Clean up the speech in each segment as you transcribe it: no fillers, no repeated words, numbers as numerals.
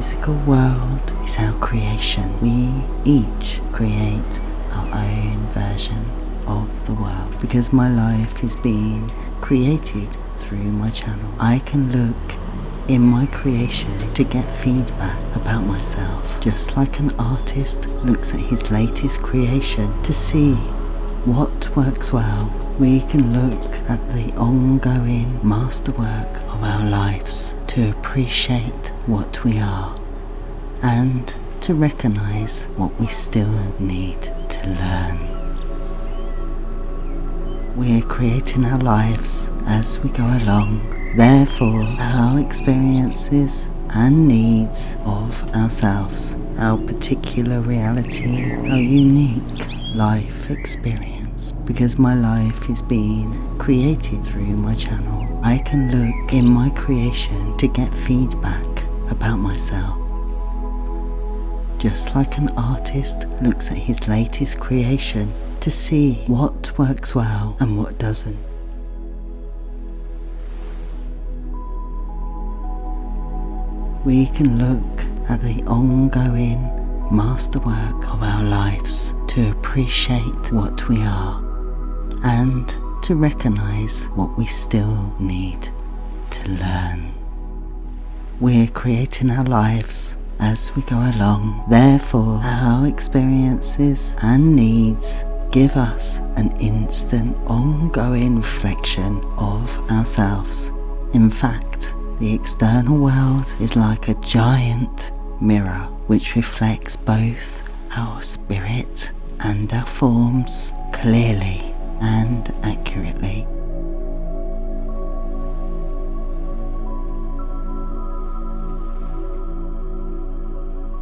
physical world is our creation. We each create our own version of the world. Because my life is being created through my channel, I can look in my creation to get feedback about myself, just like an artist looks at his latest creation to see what works well. We can look at the ongoing masterwork of our lives to appreciate what we are and to recognize what we still need to learn. We're creating our lives as we go along. Therefore, our experiences and needs of ourselves, our particular reality, our unique life experience. Because my life is being created through my channel, I can look in my creation to get feedback about myself. Just like an artist looks at his latest creation to see what works well and what doesn't. We can look at the ongoing masterwork of our lives to appreciate what we are and to recognize what we still need to learn. We're creating our lives as we go along. Therefore, our experiences and needs give us an instant, ongoing reflection of ourselves. In fact, the external world is like a giant mirror which reflects both our spirit and our forms clearly and accurately.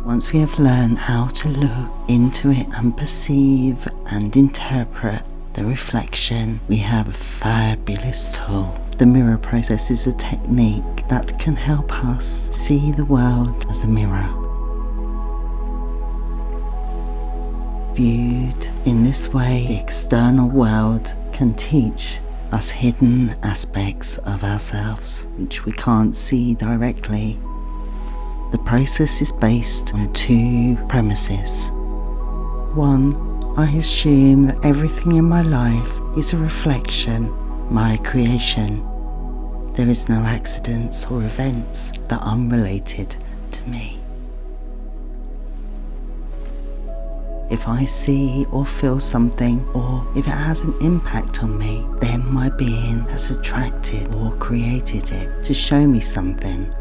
Once we have learned how to look into it and perceive and interpret the reflection, we have a fabulous tool. The mirror process is a technique that can help us see the world as a mirror. Viewed in this way, the external world can teach us hidden aspects of ourselves which we can't see directly. The process is based on two premises. One, I assume that everything in my life is a reflection, my creation. There is no accidents or events that are unrelated to me. If I see or feel something, or if it has an impact on me, then my being has attracted or created it to show me something.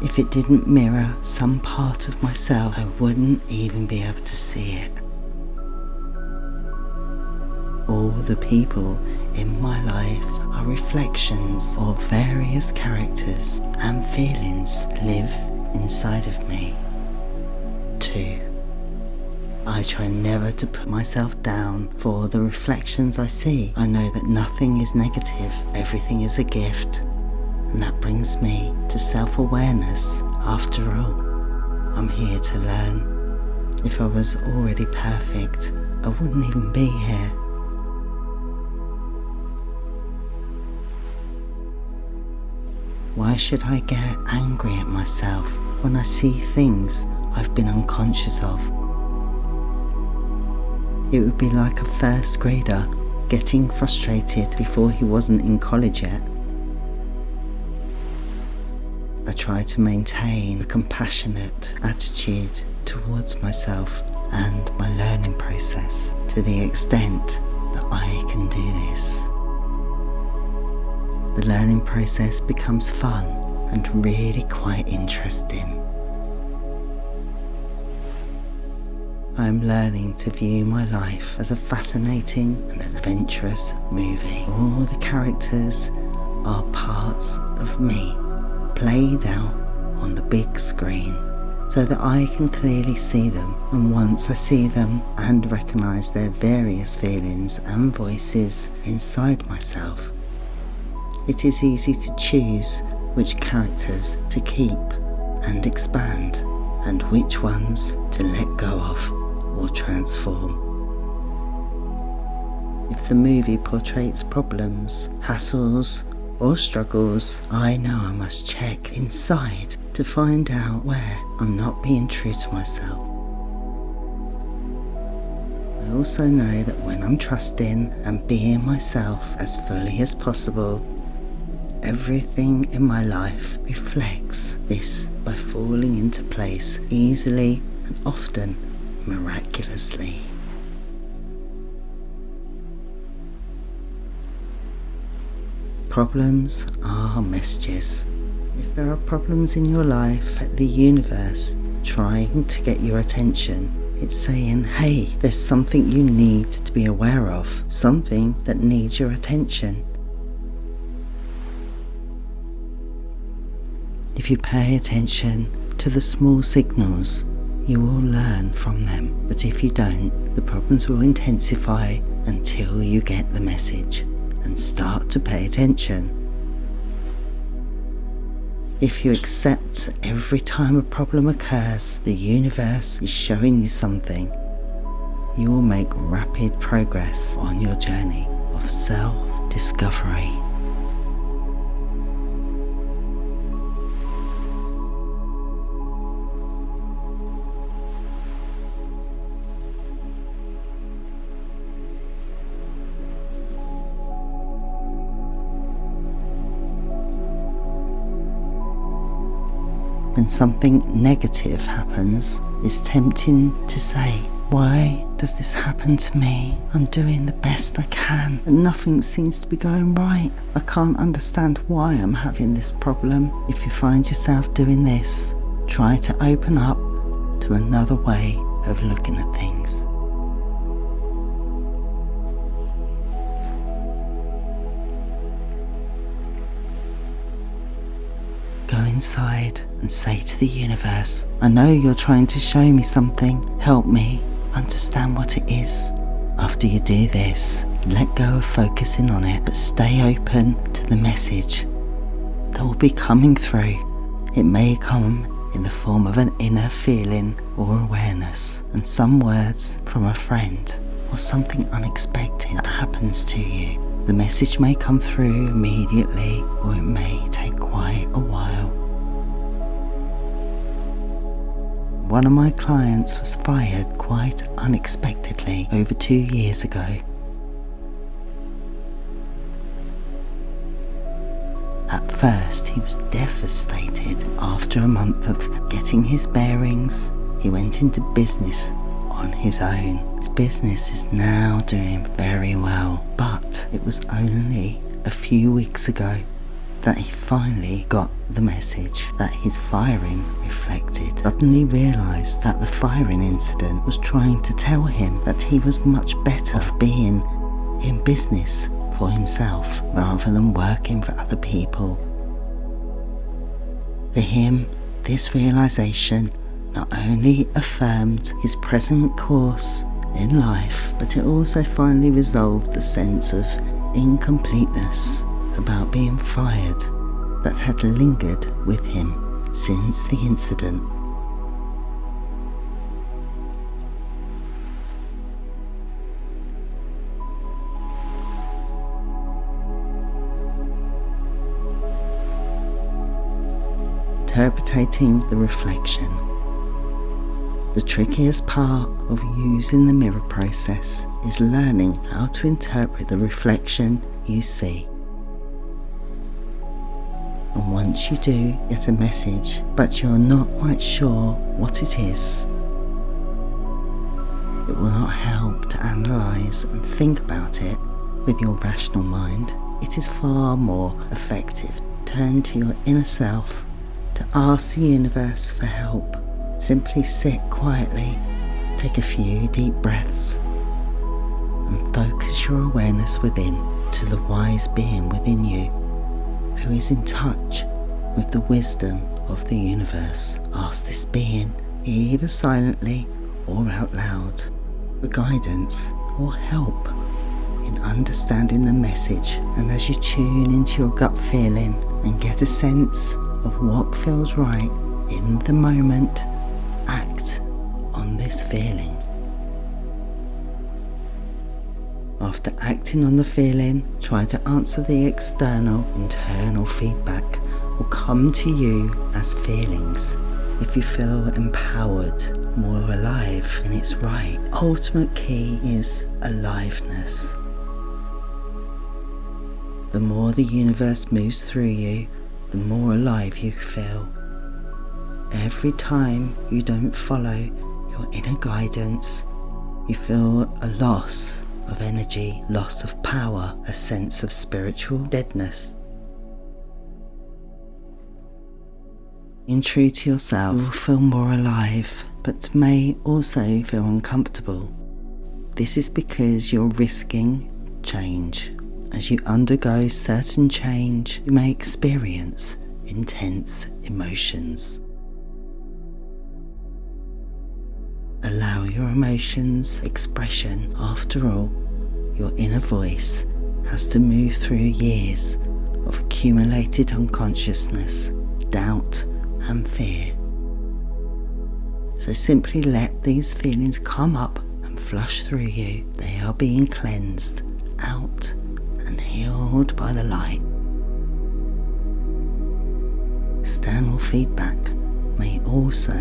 If it didn't mirror some part of myself, I wouldn't even be able to see it. All the people in my life are reflections of various characters and feelings live inside of me. 2. I try never to put myself down for the reflections I see. I know that nothing is negative, everything is a gift. And that brings me to self-awareness. After all, I'm here to learn. If I was already perfect, I wouldn't even be here. Why should I get angry at myself when I see things I've been unconscious of? It would be like a first grader getting frustrated before he wasn't in college yet. I try to maintain a compassionate attitude towards myself and my learning process to the extent that I can do this. The learning process becomes fun and really quite interesting. I am learning to view my life as a fascinating and adventurous movie. All the characters are parts of me, played out on the big screen so that I can clearly see them, and once I see them and recognise their various feelings and voices inside myself, it is easy to choose which characters to keep and expand and which ones to let go of or transform. If the movie portrays problems, hassles or struggles, I know I must check inside to find out where I'm not being true to myself. I also know that when I'm trusting and being myself as fully as possible, everything in my life reflects this by falling into place easily and often miraculously. Problems are messages. If there are problems in your life at the universe trying to get your attention, it's saying, hey, there's something you need to be aware of, something that needs your attention. If you pay attention to the small signals, you will learn from them. But if you don't, the problems will intensify until you get the message and start to pay attention. If you accept every time a problem occurs, the universe is showing you something, you will make rapid progress on your journey of self-discovery. When something negative happens, it's tempting to say, why does this happen to me? I'm doing the best I can and nothing seems to be going right. I can't understand why I'm having this problem. If you find yourself doing this, try to open up to another way of looking at things. Go inside and say to the universe, I know you're trying to show me something. Help me understand what it is. After you do this, let go of focusing on it, but stay open to the message that will be coming through. It may come in the form of an inner feeling or awareness, and some words from a friend or something unexpected that happens to you. The message may come through immediately, or it may take quite a while. One of my clients was fired quite unexpectedly over 2 years ago. At first, he was devastated. After a month of getting his bearings, he went into business on his own. His business is now doing very well, but it was only a few weeks ago that he finally got the message that his firing reflected. Suddenly realised that the firing incident was trying to tell him that he was much better off being in business for himself rather than working for other people. For him, this realisation not only affirmed his present course in life, but it also finally resolved the sense of incompleteness about being fired that had lingered with him since the incident. Interpreting the reflection. The trickiest part of using the mirror process is learning how to interpret the reflection you see. And once you do get a message, but you're not quite sure what it is, it will not help to analyse and think about it with your rational mind. It is far more effective to turn to your inner self to ask the universe for help. Simply sit quietly, take a few deep breaths, and focus your awareness within to the wise being within you, who is in touch with the wisdom of the universe. Ask this being, either silently or out loud, for guidance or help in understanding the message. And as you tune into your gut feeling and get a sense of what feels right in the moment, act on this feeling. After acting on the feeling, try to answer the external, internal feedback will come to you as feelings. If you feel empowered, more alive, then it's right. Ultimate key is aliveness. The more the universe moves through you, the more alive you feel. Every time you don't follow your inner guidance, you feel a loss of energy, loss of power, a sense of spiritual deadness. Being true to yourself, you will feel more alive, but may also feel uncomfortable. This is because you're risking change. As you undergo certain change, you may experience intense emotions. Allow your emotions expression. After all, your inner voice has to move through years of accumulated unconsciousness, doubt and fear. So simply let these feelings come up and flush through you. They are being cleansed out and healed by the light. External feedback may also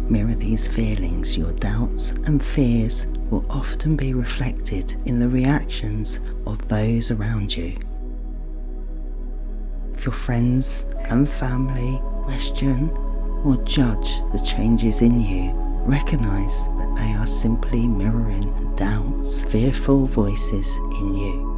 mirror these feelings. Your doubts and fears will often be reflected in the reactions of those around you. If your friends and family question or judge the changes in you, recognize that they are simply mirroring the doubts, fearful voices in you.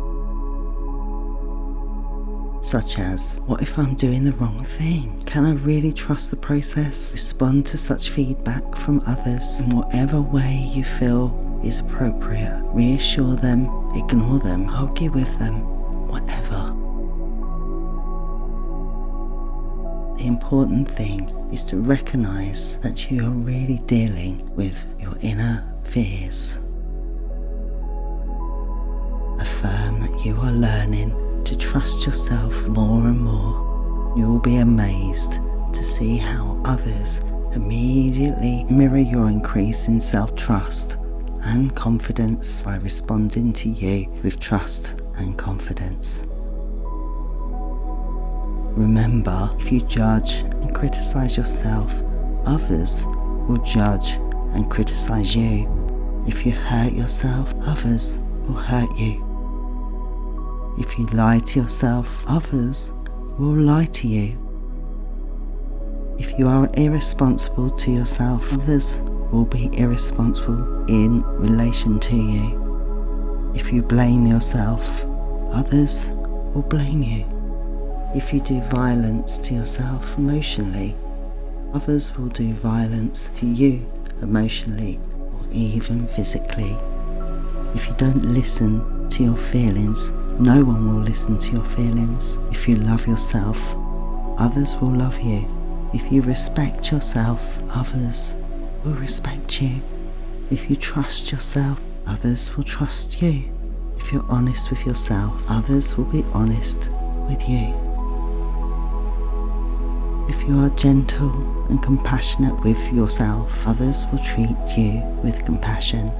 Such as, what if I'm doing the wrong thing? Can I really trust the process? Respond to such feedback from others in whatever way you feel is appropriate. Reassure them, ignore them, argue with them, whatever. The important thing is to recognize that you are really dealing with your inner fears. Affirm that you are learning to trust yourself more and more. You will be amazed to see how others immediately mirror your increase in self-trust and confidence by responding to you with trust and confidence. Remember, if you judge and criticize yourself, others will judge and criticize you. If you hurt yourself, others will hurt you. If you lie to yourself, others will lie to you. If you are irresponsible to yourself, others will be irresponsible in relation to you. If you blame yourself, others will blame you. If you do violence to yourself emotionally, others will do violence to you emotionally or even physically. If you don't listen to your feelings, no one will listen to your feelings. If you love yourself, others will love you. If you respect yourself, others will respect you. If you trust yourself, others will trust you. If you're honest with yourself, others will be honest with you. If you are gentle and compassionate with yourself, others will treat you with compassion.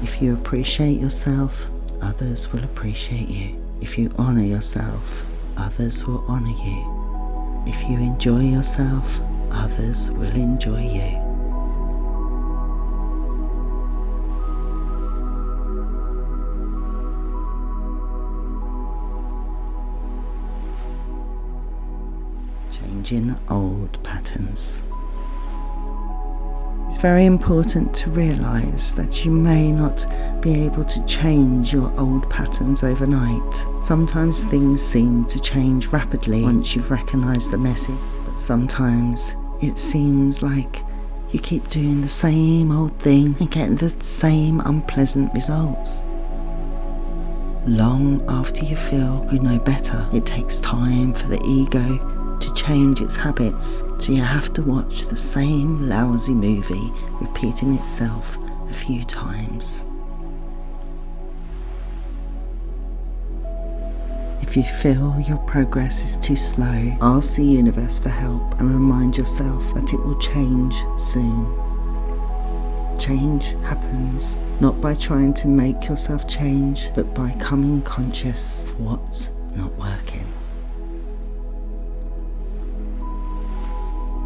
If you appreciate yourself, others will appreciate you. If you honour yourself, others will honour you. If you enjoy yourself, others will enjoy you. Changing old patterns. It's very important to realise that you may not be able to change your old patterns overnight. Sometimes things seem to change rapidly once you've recognised the message, but sometimes it seems like you keep doing the same old thing and getting the same unpleasant results. Long after you feel you know better, it takes time for the ego to change its habits, so you have to watch the same lousy movie repeating itself a few times. If you feel your progress is too slow, ask the universe for help and remind yourself that it will change soon. change happens not by trying to make yourself change, but by becoming conscious of what's not working.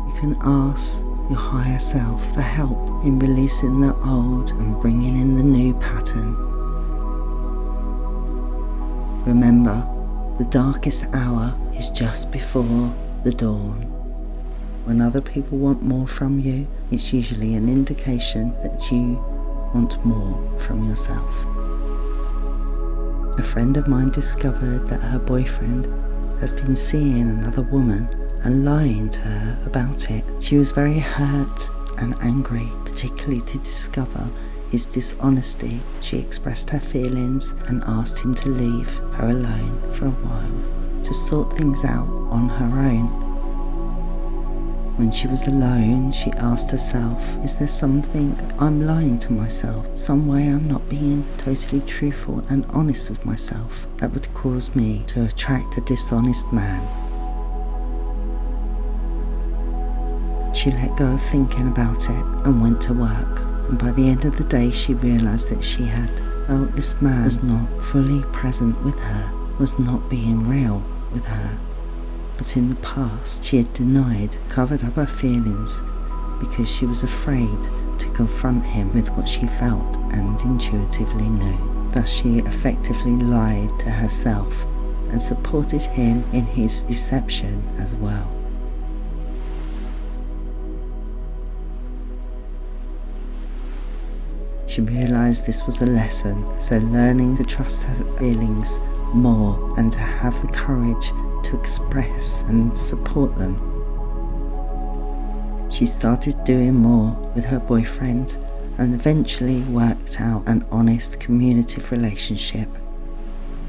You can ask your higher self for help in releasing the old and bringing in the new pattern. Remember, the darkest hour is just before the dawn. When other people want more from you, it's usually an indication that you want more from yourself. A friend of mine discovered that her boyfriend has been seeing another woman and lying to her about it. She was very hurt and angry, particularly to discover his dishonesty. She expressed her feelings and asked him to leave her alone for a while to sort things out on her own. When she was alone, she asked herself, is there something I'm lying to myself? Some way I'm not being totally truthful and honest with myself that would cause me to attract a dishonest man? She let go of thinking about it and went to work. And by the end of the day, she realised that she had felt this man was not fully present with her, was not being real with her. But in the past, she had denied, covered up her feelings because she was afraid to confront him with what she felt and intuitively knew. Thus, she effectively lied to herself and supported him in his deception as well. She realised this was a lesson, so learning to trust her feelings more and to have the courage to express and support them. She started doing more with her boyfriend and eventually worked out an honest, communicative relationship.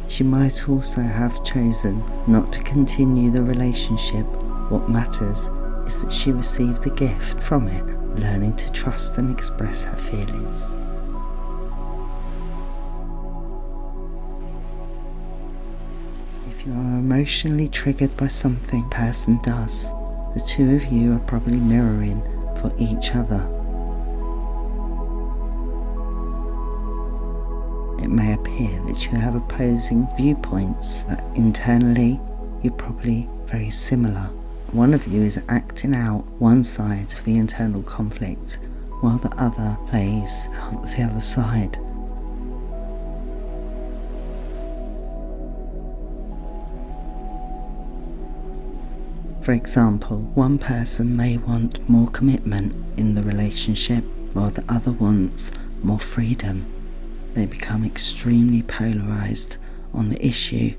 She might also have chosen not to continue the relationship. What matters is that she received a gift from it, learning to trust and express her feelings. If you are emotionally triggered by something a person does, the two of you are probably mirroring for each other. It may appear that you have opposing viewpoints, but internally you're probably very similar. One of you is acting out one side of the internal conflict, while the other plays out the other side. For example, one person may want more commitment in the relationship, while the other wants more freedom. They become extremely polarized on the issue,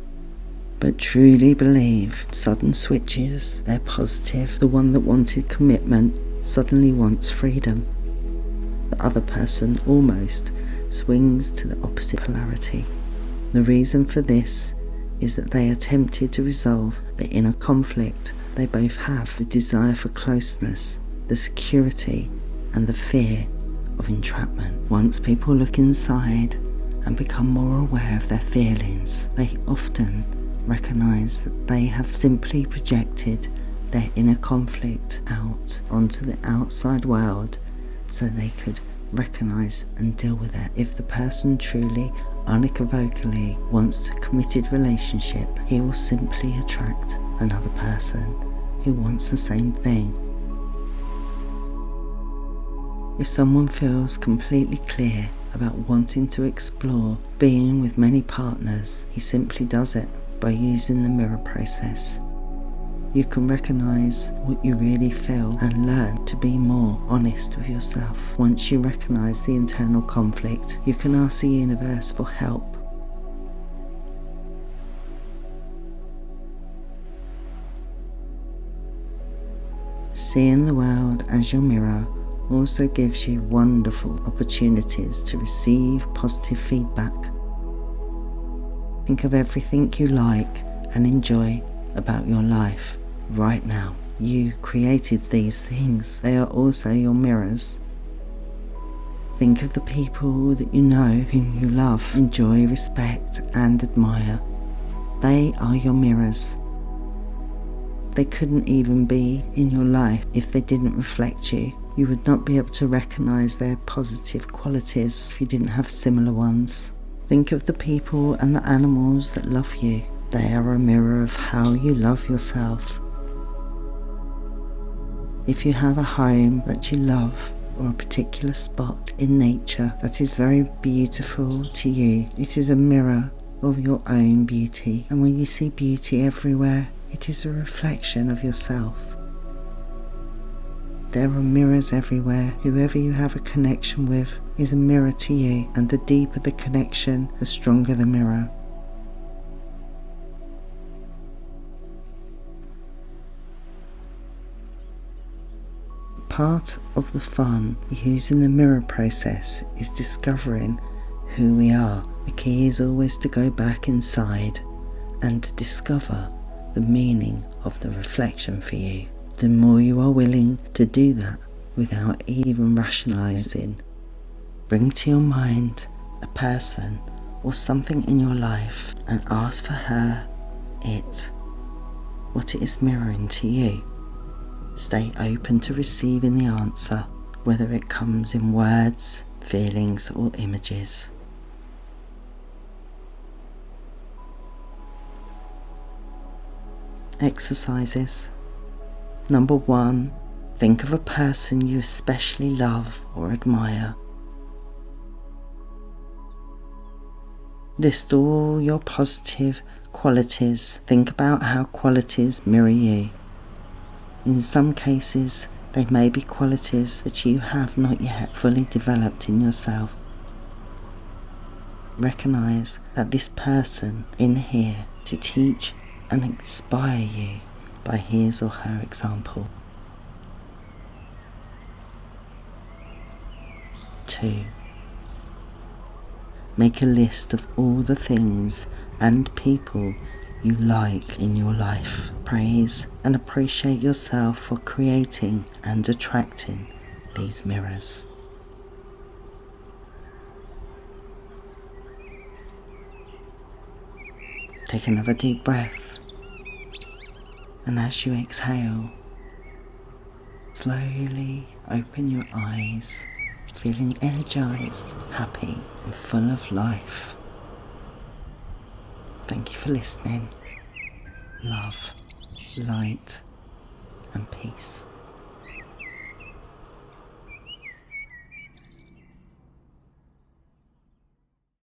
but truly believe sudden switches, they're positive. The one that wanted commitment suddenly wants freedom. The other person almost swings to the opposite polarity. The reason for this is that they attempted to resolve the inner conflict they both have, the desire for closeness, the security and the fear of entrapment. Once people look inside and become more aware of their feelings, they often recognize that they have simply projected their inner conflict out onto the outside world so they could recognize and deal with it. If the person truly, unequivocally wants a committed relationship, he will simply attract another person who wants the same thing. If someone feels completely clear about wanting to explore being with many partners, he simply does it by using the mirror process. You can recognize what you really feel and learn to be more honest with yourself. Once you recognize the internal conflict, you can ask the universe for help. Seeing the world as your mirror also gives you wonderful opportunities to receive positive feedback. Think of everything you like and enjoy about your life right now. You created these things. They are also your mirrors. Think of the people that you know, whom you love, enjoy, respect and admire. They are your mirrors. They couldn't even be in your life if they didn't reflect you. You would not be able to recognise their positive qualities if you didn't have similar ones. Think of the people and the animals that love you. They are a mirror of how you love yourself. If you have a home that you love, or a particular spot in nature that is very beautiful to you, it is a mirror of your own beauty. And when you see beauty everywhere, it is a reflection of yourself. There are mirrors everywhere. Whoever you have a connection with is a mirror to you, and the deeper the connection, the stronger the mirror. Part of the fun using the mirror process is discovering who we are. The key is always to go back inside and discover the meaning of the reflection for you. The more you are willing to do that without even rationalizing, bring to your mind a person or something in your life and ask for her, what it is mirroring to you. Stay open to receiving the answer, whether it comes in words, feelings, or images. Exercises. Number 1. Think of a person you especially love or admire. List all your positive qualities. Think about how qualities mirror you. In some cases, they may be qualities that you have not yet fully developed in yourself. Recognize that this person is here to teach and inspire you by his or her example. 2. Make a list of all the things and people you like in your life. Praise and appreciate yourself for creating and attracting these mirrors. Take another deep breath, and as you exhale, slowly open your eyes, feeling energized, happy, and full of life. Thank you for listening. Love, light, and peace.